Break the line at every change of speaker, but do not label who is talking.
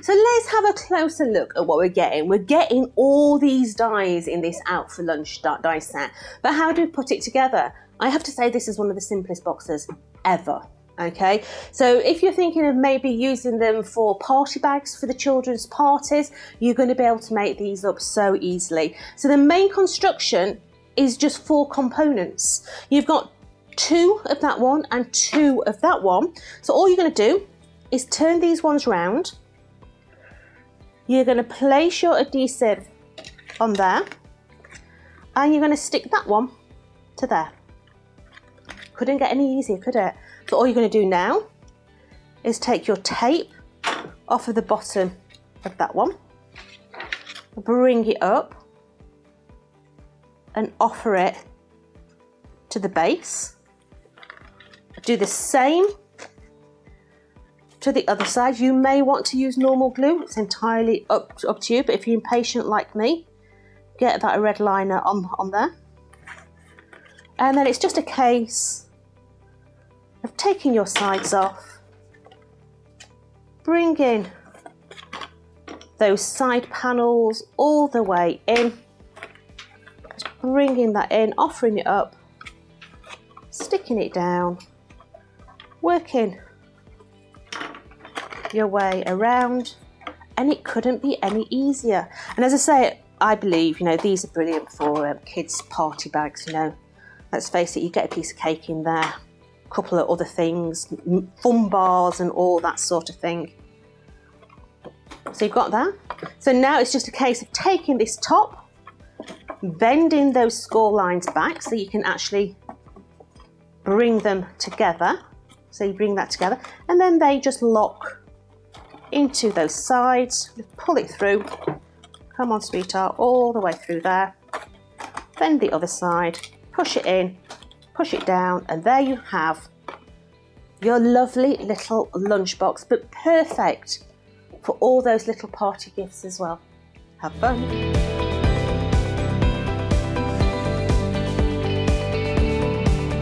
So let's have a closer look at what we're getting. We're getting all these dies in this Out for Lunch die set, but how do we put it together? I have to say this is one of the simplest boxes ever. Okay, so if you're thinking of maybe using them for party bags for the children's parties, you're going to be able to make these up so easily. So the main construction is just 4 components. You've got 2 of that one and 2 of that one. So all you're going to do is turn these ones round. You're going to place your adhesive on there and you're going to stick that one to there. Couldn't get any easier, could it? So all you're going to do now is take your tape off of the bottom of that one, bring it up and offer it to the base. Do the same to the other side. You may want to use normal glue, it's entirely up to you, but if you're impatient like me, get about a red liner on there. And then it's just a case of taking your sides off, bringing those side panels all the way in, just bringing that in, offering it up, sticking it down, working your way around, and it couldn't be any easier. And as I say, I believe, these are brilliant for kids' party bags, Let's face it, you get a piece of cake in there, a couple of other things, fun bars and all that sort of thing. So you've got that. So now it's just a case of taking this top, bending those score lines back so you can actually bring them together. So you bring that together and then they just lock into those sides. Pull it through. Come on, sweetheart, all the way through there. Bend the other side, push it in, push it down, and there you have your lovely little lunchbox, but perfect for all those little party gifts as well. Have fun.